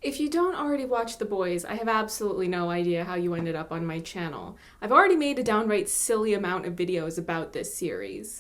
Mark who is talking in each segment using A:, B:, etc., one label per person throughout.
A: If you don't already watch The Boys, I have absolutely no idea how you ended up on my channel. I've already made a downright silly amount of videos about this series.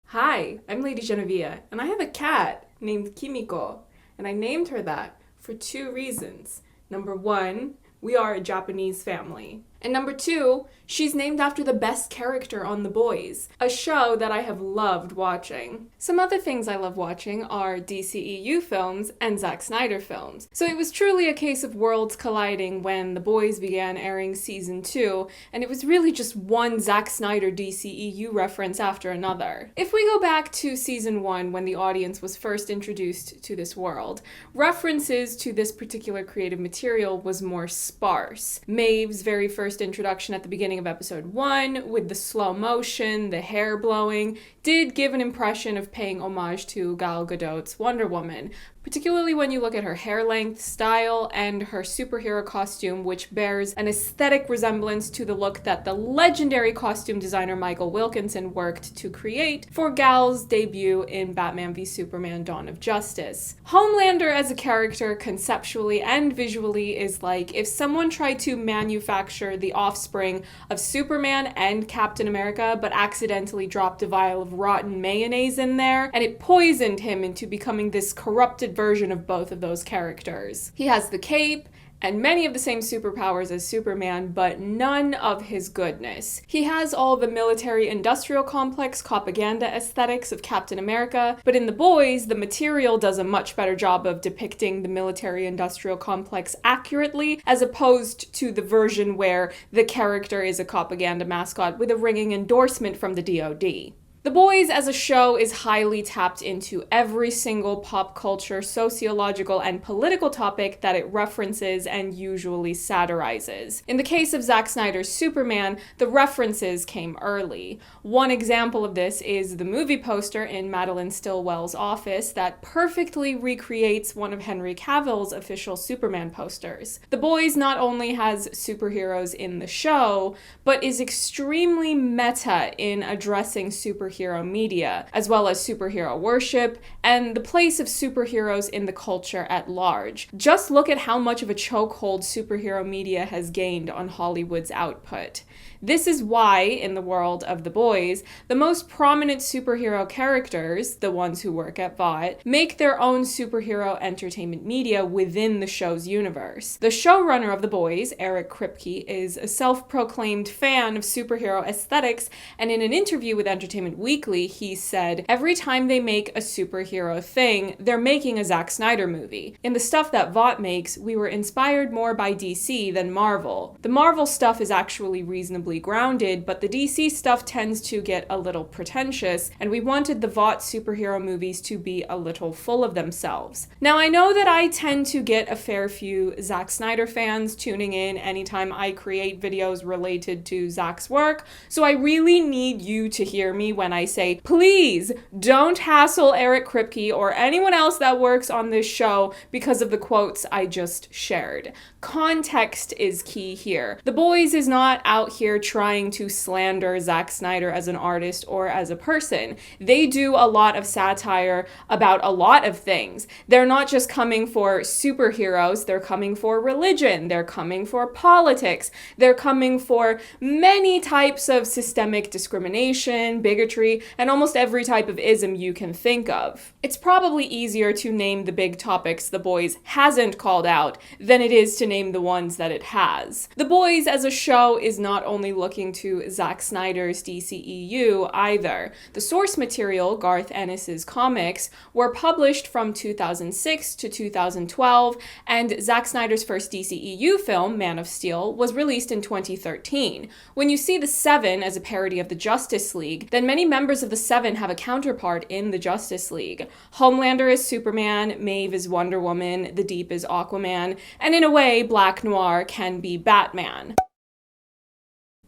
A: Hi, I'm Lady Genevieve, and I have a cat named Kimiko, and I named her that for two reasons. Number one, we are a Japanese family. And number two, she's named after the best character on The Boys, a show that I have loved watching. Some other things I love watching are DCEU films and Zack Snyder films. So it was truly a case of worlds colliding when The Boys began airing season 2, and it was really just one Zack Snyder DCEU reference after another. If we go back to season 1, when the audience was first introduced to this world, references to this particular creative material was more sparse. Maeve's very first introduction at the beginning of episode 1, with the slow motion, the hair blowing, did give an impression of paying homage to Gal Gadot's Wonder Woman, particularly when you look at her hair length, style, and her superhero costume, which bears an aesthetic resemblance to the look that the legendary costume designer Michael Wilkinson worked to create for Gal's debut in Batman v Superman: Dawn of Justice. Homelander as a character, conceptually and visually, is like if someone tried to manufacture the offspring of Superman and Captain America, but accidentally dropped a vial of rotten mayonnaise in there, and it poisoned him into becoming this corrupted version of both of those characters. He has the cape and many of the same superpowers as Superman, but none of his goodness. He has all the military-industrial complex propaganda aesthetics of Captain America, but in The Boys, the material does a much better job of depicting the military-industrial complex accurately, as opposed to the version where the character is a propaganda mascot with a ringing endorsement from the DoD. The Boys as a show is highly tapped into every single pop culture, sociological, and political topic that it references and usually satirizes. In the case of Zack Snyder's Superman, the references came early. One example of this is the movie poster in Madeline Stillwell's office that perfectly recreates one of Henry Cavill's official Superman posters. The Boys not only has superheroes in the show, but is extremely meta in addressing superhero media, as well as superhero worship, and the place of superheroes in the culture at large. Just look at how much of a chokehold superhero media has gained on Hollywood's output. This is why, in the world of The Boys, the most prominent superhero characters, the ones who work at Vought, make their own superhero entertainment media within the show's universe. The showrunner of The Boys, Eric Kripke, is a self-proclaimed fan of superhero aesthetics, and in an interview with Entertainment Weekly, he said, "Every time they make a superhero thing, they're making a Zack Snyder movie. In the stuff that Vought makes, we were inspired more by DC than Marvel. The Marvel stuff is actually reasonably grounded, but the DC stuff tends to get a little pretentious, and we wanted the Vought superhero movies to be a little full of themselves." Now, I know that I tend to get a fair few Zack Snyder fans tuning in anytime I create videos related to Zack's work, so I really need you to hear me when I say, please don't hassle Eric Kripke or anyone else that works on this show because of the quotes I just shared. Context is key here. The Boys is not out here trying to slander Zack Snyder as an artist or as a person. They do a lot of satire about a lot of things. They're not just coming for superheroes, they're coming for religion, they're coming for politics, they're coming for many types of systemic discrimination, bigotry, and almost every type of ism you can think of. It's probably easier to name the big topics The Boys hasn't called out than it is to name the ones that it has. The Boys as a show is not only looking to Zack Snyder's DCEU either. The source material, Garth Ennis's comics, were published from 2006 to 2012, and Zack Snyder's first DCEU film, Man of Steel, was released in 2013. When you see the Seven as a parody of the Justice League, then many members of the Seven have a counterpart in the Justice League. Homelander is Superman, Maeve is Wonder Woman, the Deep is Aquaman, and in a way, Black Noir can be Batman.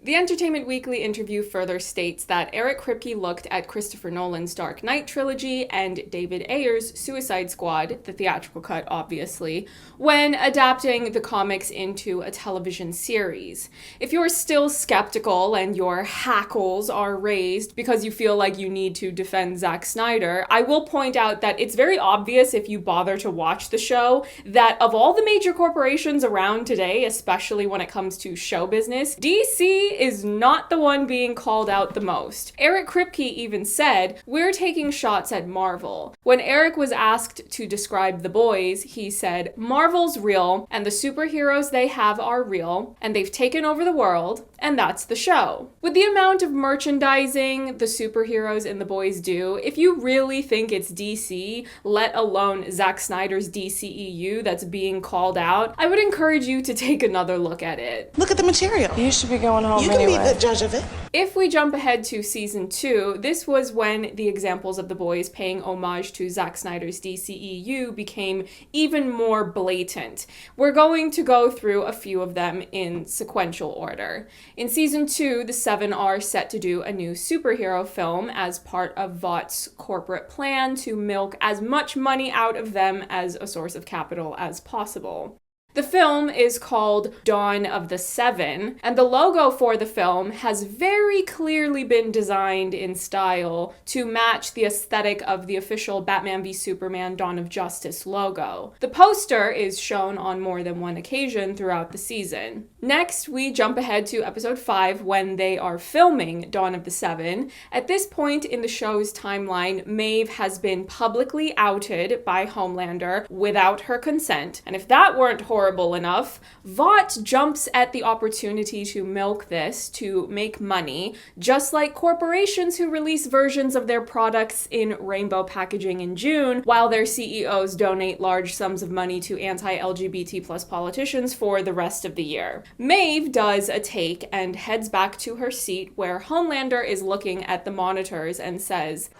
A: The Entertainment Weekly interview further states that Eric Kripke looked at Christopher Nolan's Dark Knight trilogy and David Ayer's Suicide Squad, the theatrical cut obviously, when adapting the comics into a television series. If you're still skeptical and your hackles are raised because you feel like you need to defend Zack Snyder, I will point out that it's very obvious if you bother to watch the show that of all the major corporations around today, especially when it comes to show business, DC is not the one being called out the most. Eric Kripke even said, "We're taking shots at Marvel." When Eric was asked to describe The Boys, he said, "Marvel's real, and the superheroes they have are real, and they've taken over the world, and that's the show." With the amount of merchandising the superheroes in The Boys do, if you really think it's DC, let alone Zack Snyder's DCEU that's being called out, I would encourage you to take another look at it.
B: Look at the material.
C: You should be going home.
B: You can be the judge of it.
A: If we jump ahead to season 2, this was when the examples of The Boys paying homage to Zack Snyder's DCEU became even more blatant. We're going to go through a few of them in sequential order. In season 2, the Seven are set to do a new superhero film as part of Vought's corporate plan to milk as much money out of them as a source of capital as possible. The film is called Dawn of the Seven, and the logo for the film has very clearly been designed in style to match the aesthetic of the official Batman v Superman Dawn of Justice logo. The poster is shown on more than one occasion throughout the season. Next, we jump ahead to episode 5 when they are filming Dawn of the Seven. At this point in the show's timeline, Maeve has been publicly outed by Homelander without her consent, and if that weren't horrible enough, Vought jumps at the opportunity to milk this to make money, just like corporations who release versions of their products in rainbow packaging in June, while their CEOs donate large sums of money to anti-LGBT plus politicians for the rest of the year. Maeve does a take and heads back to her seat where Homelander is looking at the monitors and says,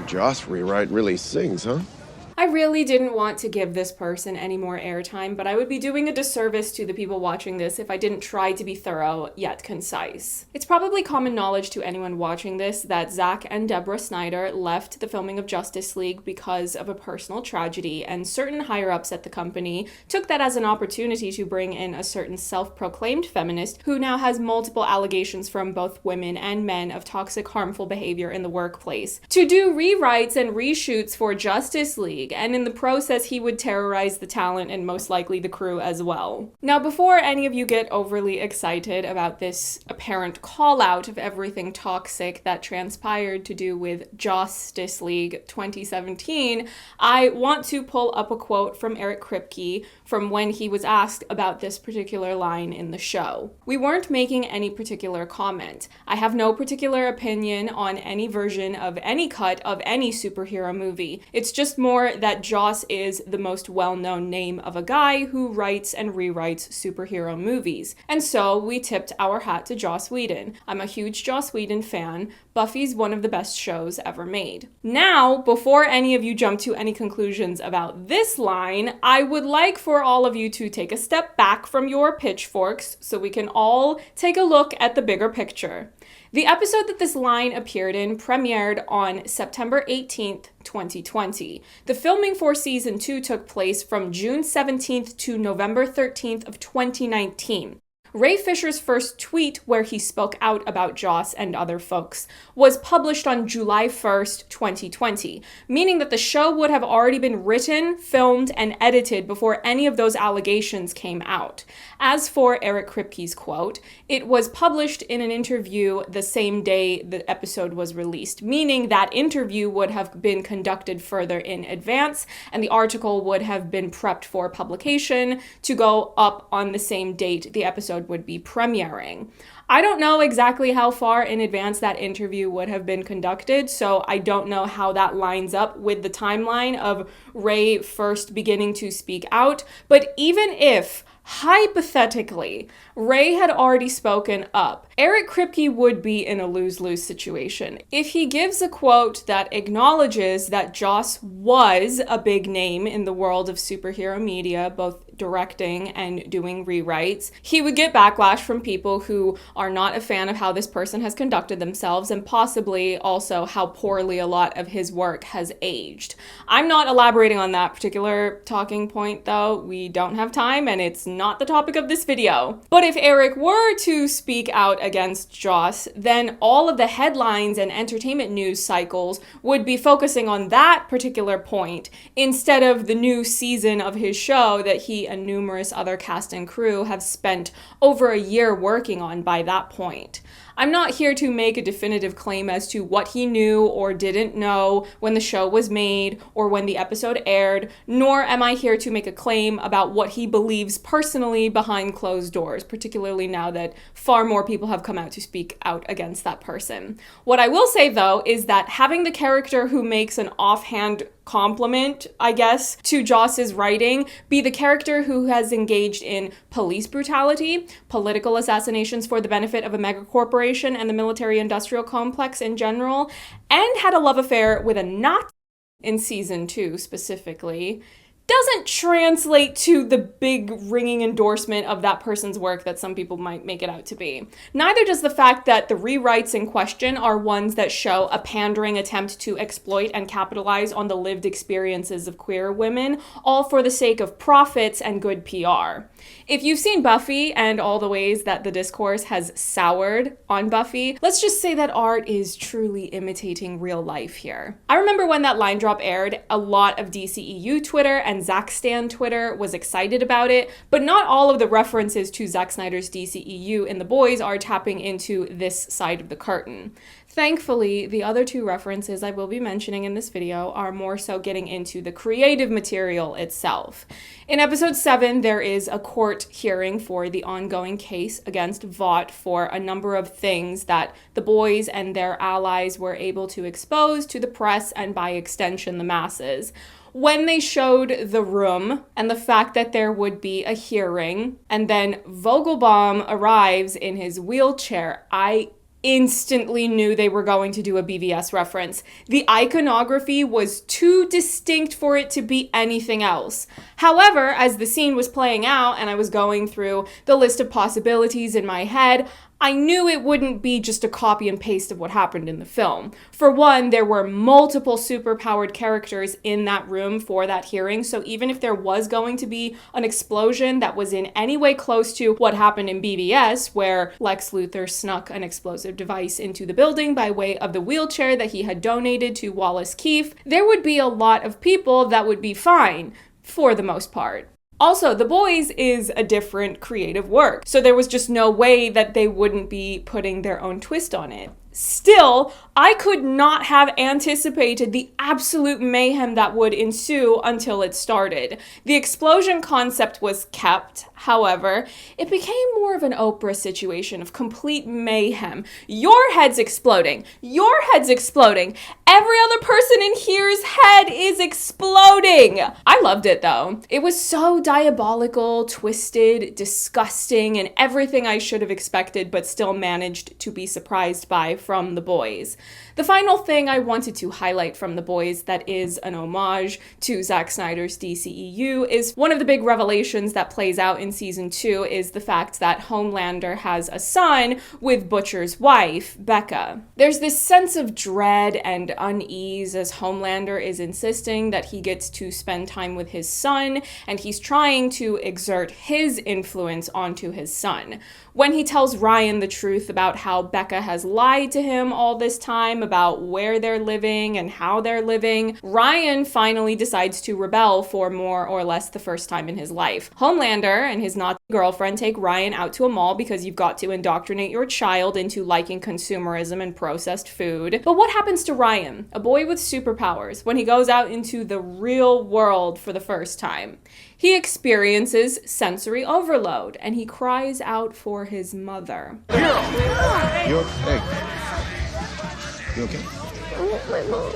D: "Joss rewrite really sings, huh?"
A: I really didn't want to give this person any more airtime, but I would be doing a disservice to the people watching this if I didn't try to be thorough yet concise. It's probably common knowledge to anyone watching this that Zack and Deborah Snyder left the filming of Justice League because of a personal tragedy, and certain higher-ups at the company took that as an opportunity to bring in a certain self-proclaimed feminist who now has multiple allegations from both women and men of toxic, harmful behavior in the workplace, to do rewrites and reshoots for Justice League, and in the process he would terrorize the talent and most likely the crew as well. Now, before any of you get overly excited about this apparent call-out of everything toxic that transpired to do with Justice League 2017, I want to pull up a quote from Eric Kripke from when he was asked about this particular line in the show. "We weren't making any particular comment. I have no particular opinion on any version of any cut of any superhero movie. It's just more that Joss is the most well-known name of a guy who writes and rewrites superhero movies. And so we tipped our hat to Joss Whedon. I'm a huge Joss Whedon fan. Buffy's one of the best shows ever made." Now, before any of you jump to any conclusions about this line, I would like for all of you to take a step back from your pitchforks so we can all take a look at the bigger picture. The episode that this line appeared in premiered on September 18th, 2020. The filming for season 2 took place from June 17th to November 13th of 2019. Ray Fisher's first tweet, where he spoke out about Joss and other folks, was published on July 1st, 2020, meaning that the show would have already been written, filmed, and edited before any of those allegations came out. As for Eric Kripke's quote, it was published in an interview the same day the episode was released, meaning that interview would have been conducted further in advance, and the article would have been prepped for publication to go up on the same date the episode would be premiering. I don't know exactly how far in advance that interview would have been conducted, so I don't know how that lines up with the timeline of Ray first beginning to speak out, but even if hypothetically, Ray had already spoken up, Eric Kripke would be in a lose-lose situation. If he gives a quote that acknowledges that Joss was a big name in the world of superhero media, both directing and doing rewrites, he would get backlash from people who are not a fan of how this person has conducted themselves and possibly also how poorly a lot of his work has aged. I'm not elaborating on that particular talking point though. We don't have time and it's not the topic of this video. But if Eric were to speak out against Joss, then all of the headlines and entertainment news cycles would be focusing on that particular point instead of the new season of his show that he and numerous other cast and crew have spent over a year working on by that point. I'm not here to make a definitive claim as to what he knew or didn't know when the show was made or when the episode aired, nor am I here to make a claim about what he believes personally behind closed doors, particularly now that far more people have come out to speak out against that person. What I will say, though, is that having the character who makes an offhand compliment, I guess, to Joss's writing be the character who has engaged in police brutality, political assassinations for the benefit of a megacorporation and the military-industrial complex in general, and had a love affair with a Nazi in season 2 specifically, doesn't translate to the big ringing endorsement of that person's work that some people might make it out to be. Neither does the fact that the rewrites in question are ones that show a pandering attempt to exploit and capitalize on the lived experiences of queer women, all for the sake of profits and good PR. If you've seen Buffy and all the ways that the discourse has soured on Buffy, let's just say that art is truly imitating real life here. I remember when that line drop aired, a lot of DCEU Twitter and Zack Stan Twitter was excited about it, but not all of the references to Zack Snyder's DCEU in The Boys are tapping into this side of the curtain. Thankfully, the other two references I will be mentioning in this video are more so getting into the creative material itself. In episode 7, there is a court hearing for the ongoing case against Vought for a number of things that the boys and their allies were able to expose to the press and by extension the masses. When they showed the room and the fact that there would be a hearing, and then Vogelbaum arrives in his wheelchair, I instantly knew they were going to do a BVS reference. The iconography was too distinct for it to be anything else. However, as the scene was playing out and I was going through the list of possibilities in my head, I knew it wouldn't be just a copy and paste of what happened in the film. For one, there were multiple superpowered characters in that room for that hearing, so even if there was going to be an explosion that was in any way close to what happened in BVS, where Lex Luthor snuck an explosive device into the building by way of the wheelchair that he had donated to Wallace Keefe, there would be a lot of people that would be fine, for the most part. Also, The Boys is a different creative work, so there was just no way that they wouldn't be putting their own twist on it. Still, I could not have anticipated the absolute mayhem that would ensue until it started. The explosion concept was kept, however, it became more of an Oprah situation of complete mayhem. Your head's exploding. Your head's exploding. Every other person in here's head is exploding. I loved it though. It was so diabolical, twisted, disgusting, and everything I should have expected but still managed to be surprised by from The Boys. The final thing I wanted to highlight from The Boys that is an homage to Zack Snyder's DCEU is one of the big revelations that plays out in season 2 is the fact that Homelander has a son with Butcher's wife, Becca. There's this sense of dread and unease as Homelander is insisting that he gets to spend time with his son, and he's trying to exert his influence onto his son. When he tells Ryan the truth about how Becca has lied to him all this time about where they're living and how they're living, Ryan finally decides to rebel for more or less the first time in his life. Homelander and his Nazi girlfriend take Ryan out to a mall because you've got to indoctrinate your child into liking consumerism and processed food. But what happens to Ryan, a boy with superpowers, when he goes out into the real world for the first time? He experiences sensory overload and he cries out for his mother.
D: You okay? You okay?
B: I want my mom.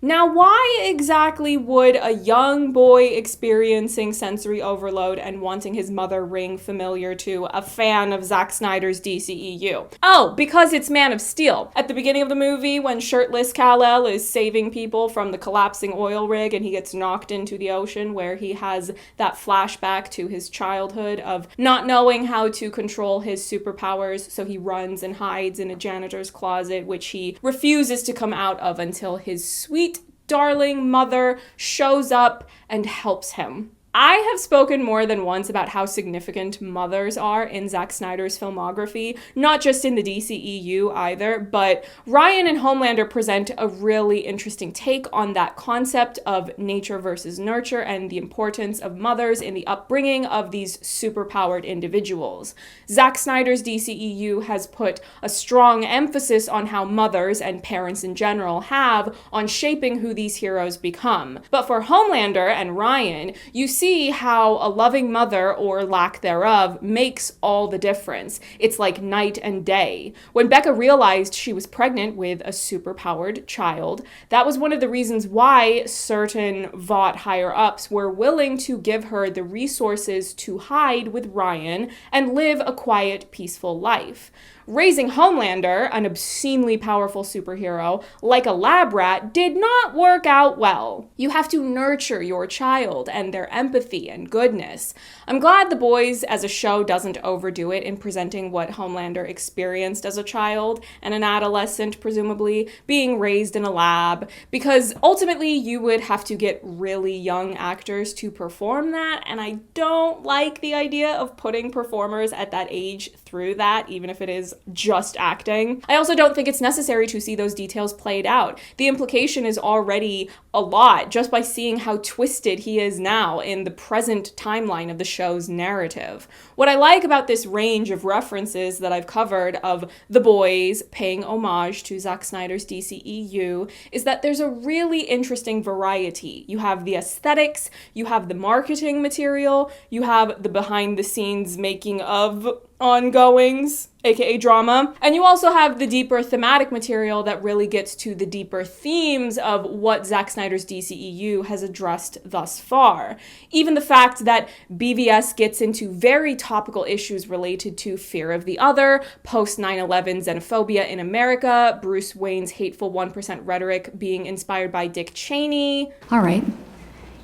A: Now, why exactly would a young boy experiencing sensory overload and wanting his mother ring familiar to a fan of Zack Snyder's DCEU? Oh, because it's Man of Steel. At the beginning of the movie, when shirtless Kal-El is saving people from the collapsing oil rig and he gets knocked into the ocean, where he has that flashback to his childhood of not knowing how to control his superpowers, so he runs and hides in a janitor's closet, which he refuses to come out of until his sweet darling mother shows up and helps him. I have spoken more than once about how significant mothers are in Zack Snyder's filmography, not just in the DCEU either, but Ryan and Homelander present a really interesting take on that concept of nature versus nurture and the importance of mothers in the upbringing of these superpowered individuals. Zack Snyder's DCEU has put a strong emphasis on how mothers and parents in general have on shaping who these heroes become. But for Homelander and Ryan, you see how a loving mother, or lack thereof, makes all the difference. It's like night and day. When Becca realized she was pregnant with a superpowered child, that was one of the reasons why certain Vought higher-ups were willing to give her the resources to hide with Ryan and live a quiet, peaceful life. Raising Homelander, an obscenely powerful superhero, like a lab rat did not work out well. You have to nurture your child and their empathy and goodness. I'm glad The Boys as a show doesn't overdo it in presenting what Homelander experienced as a child and an adolescent, presumably, being raised in a lab, because ultimately you would have to get really young actors to perform that, and I don't like the idea of putting performers at that age through that, even if it is just acting. I also don't think it's necessary to see those details played out. The implication is already a lot just by seeing how twisted he is now in the present timeline of the show's narrative. What I like about this range of references that I've covered of The Boys paying homage to Zack Snyder's DCEU is that there's a really interesting variety. You have the aesthetics, you have the marketing material, you have the behind the scenes making of ongoings, aka drama, and you also have the deeper thematic material that really gets to the deeper themes of what Zack Snyder's DCEU has addressed thus far. Even the fact that BVS gets into very topical issues related to fear of the other, post-9/11 xenophobia in America, Bruce Wayne's hateful 1% rhetoric being inspired by Dick Cheney.
B: All right.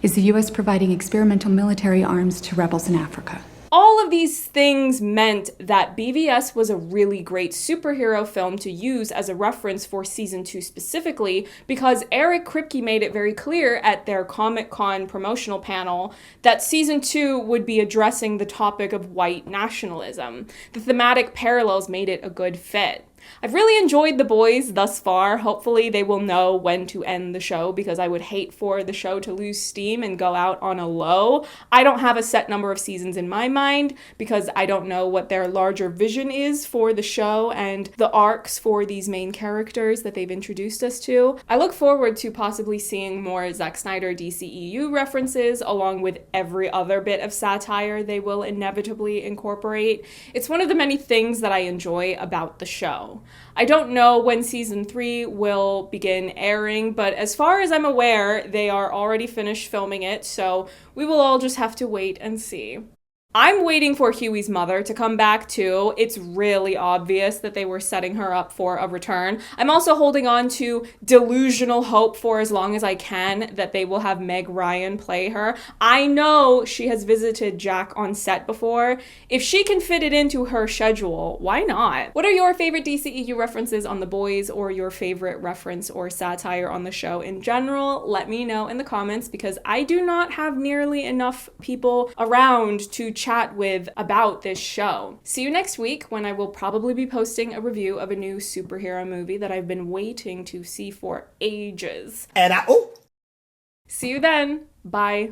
B: Is the U.S. providing experimental military arms to rebels in Africa?
A: All of these things meant that BVS was a really great superhero film to use as a reference for season 2 specifically, because Eric Kripke made it very clear at their Comic-Con promotional panel that season 2 would be addressing the topic of white nationalism. The thematic parallels made it a good fit. I've really enjoyed The Boys thus far. Hopefully they will know when to end the show, because I would hate for the show to lose steam and go out on a low. I don't have a set number of seasons in my mind because I don't know what their larger vision is for the show and the arcs for these main characters that they've introduced us to. I look forward to possibly seeing more Zack Snyder DCEU references along with every other bit of satire they will inevitably incorporate. It's one of the many things that I enjoy about the show. I don't know when season 3 will begin airing, but as far as I'm aware, they are already finished filming it, so we will all just have to wait and see. I'm waiting for Huey's mother to come back too. It's really obvious that they were setting her up for a return. I'm also holding on to delusional hope for as long as I can that they will have Meg Ryan play her. I know she has visited Jack on set before. If she can fit it into her schedule, why not? What are your favorite DCEU references on The Boys, or your favorite reference or satire on the show in general? Let me know in the comments, because I do not have nearly enough people around to chat with about this show. See you next week, when I will probably be posting a review of a new superhero movie that I've been waiting to see for ages.
C: And
A: See you then. Bye.